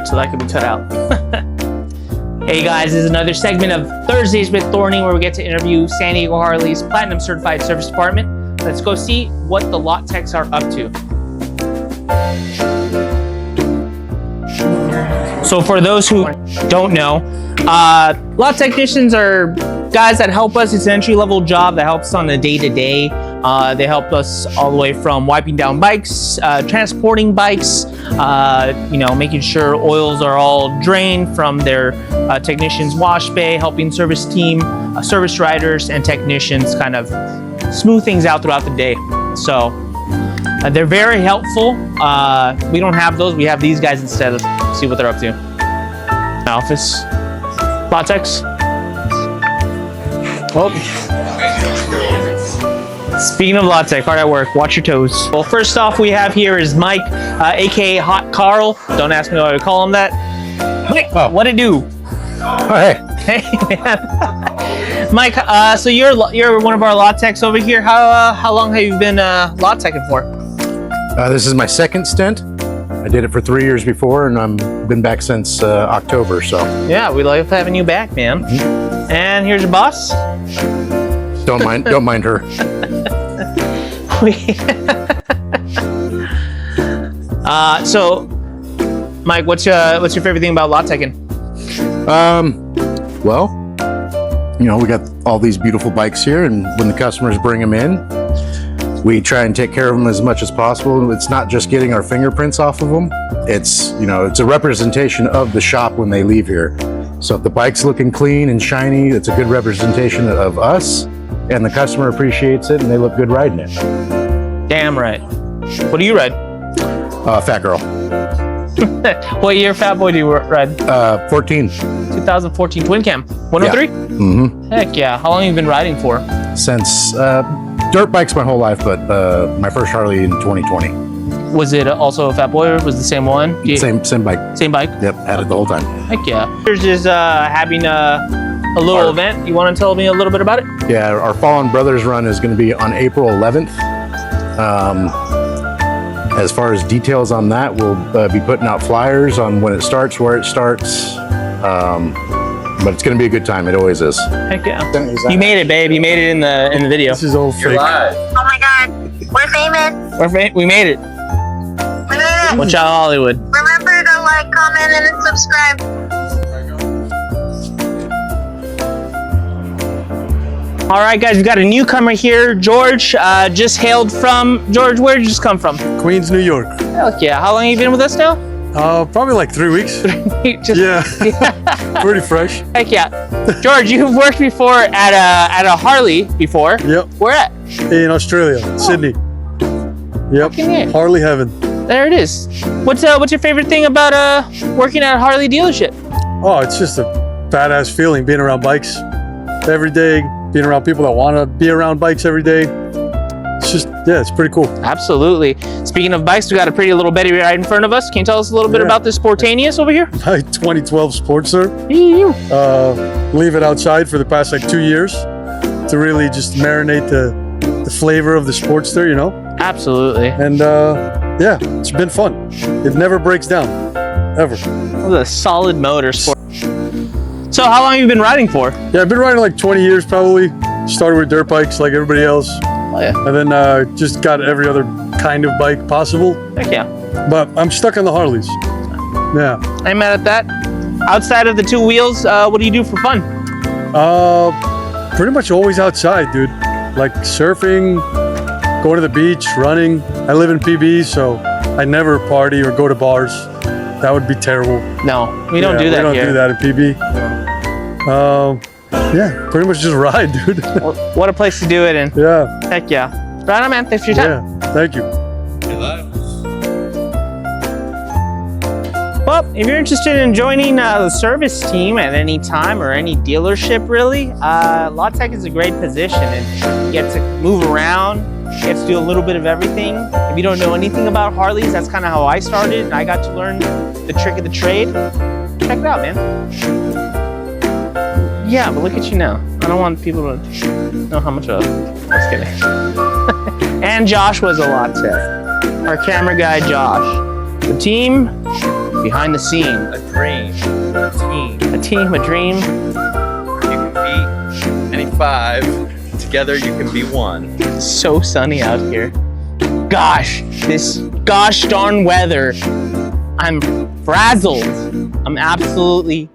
right, so that could be cut out. Hey guys, this is another segment of Thursdays with Thorny, where we get to interview San Diego Harley's Platinum Certified Service Department. Let's go see what the lot techs are up to. So for those who don't know, lot technicians are guys that help us. It's an entry-level job that helps on the day-to-day. They help us all the way from wiping down bikes, transporting bikes, making sure oils are all drained from their technicians' wash bay, helping service team, service riders, and technicians kind of smooth things out throughout the day. So they're very helpful. We don't have those. We have these guys instead. Let's see what they're up to. Office. Lot techs. Oh. Speaking of lot tech, hard at work. Watch your toes. Well, first off, we have here is Mike, aka Hot Carl. Don't ask me why I call him that. Mike, what it do? Oh, hey. Hey, man. Mike, so you're one of our lot techs over here. How long have you been lot teching for? This is my second stint. I did it for 3 years before, and I've been back since October. So yeah, we love having you back, man. Mm-hmm. And here's your boss. Don't mind her. So, Mike, what's your favorite thing about lot teching? Well, we got all these beautiful bikes here, and when the customers bring them in, we try and take care of them as much as possible. It's not just getting our fingerprints off of them. It's a representation of the shop when they leave here. So if the bike's looking clean and shiny, it's a good representation of us, and the customer appreciates it, and they look good riding it. Damn right. What do you ride? Fat Girl. What year Fat Boy do you ride? 14. 2014 Twin Cam. 103? Yeah. Mm-hmm. Heck yeah. How long have you been riding for? Since dirt bikes my whole life, but my first Harley in 2020. Was it also a Fat Boy, or was it the same one? Same bike. Same bike? Yep, had it the whole time. Heck yeah. Here's just having a little event. You want to tell me a little bit about it? Yeah, our Fallen Brothers run is going to be on April 11th. As far as details on that, we'll be putting out flyers on when it starts, where it starts. But it's going to be a good time. It always is. Heck yeah. You made it, babe. You made it in the video. This is all fake. Oh my God. We're famous. We made it. We made it. Watch out, Hollywood. Remember to like, comment, and subscribe. All right, guys, we got a newcomer here. George just hailed from... George, where did you just come from? Queens, New York. Heck yeah. How long have you been with us now? Probably like 3 weeks. Yeah. Pretty fresh. Heck yeah. George, you've worked before at a Harley before. Yep. Where at? In Australia, Sydney. Yep. Okay. Harley heaven. There it is. What's your favorite thing about working at a Harley dealership? Oh, it's just a badass feeling being around bikes every day, being around people that want to be around bikes every day. It's just, yeah, it's pretty cool. Absolutely. Speaking of bikes, we got a pretty little Betty right in front of us. Can you tell us a little bit about this Sportaneous over here? My 2012 Sportster. Leave it outside for the past like 2 years to really just marinate the flavor of the Sportster, Absolutely. And yeah, it's been fun. It never breaks down, ever. With a solid motor sport. So how long have you been riding for? Yeah, I've been riding like 20 years probably. Started with dirt bikes like everybody else. Oh yeah. And then just got every other kind of bike possible. Heck yeah. But I'm stuck on the Harleys. Yeah. I'm mad at that. Outside of the two wheels, what do you do for fun? Pretty much always outside, dude. Like surfing, going to the beach, running. I live in PB, so I never party or go to bars. That would be terrible. No, we don't do that here. We don't do that in PB. Yeah, pretty much just ride, dude. What a place to do it in. Yeah. Heck yeah. Right on, man. Thanks for your time. Yeah, thank you. Well, if you're interested in joining the service team at any time or any dealership, really, lot tech is a great position, and you get to move around, you get to do a little bit of everything. If you don't know anything about Harleys, that's kind of how I started, and I got to learn the trick of the trade. Check it out, man. Yeah, but look at you now. I don't want people to know how much of. Just kidding. And Josh was a lot tech. Our camera guy, Josh. The team behind the scene. A dream. A team. A team, a dream. You can be any 5. Together you can be 1. So sunny out here. Gosh, this gosh darn weather. I'm frazzled. I'm absolutely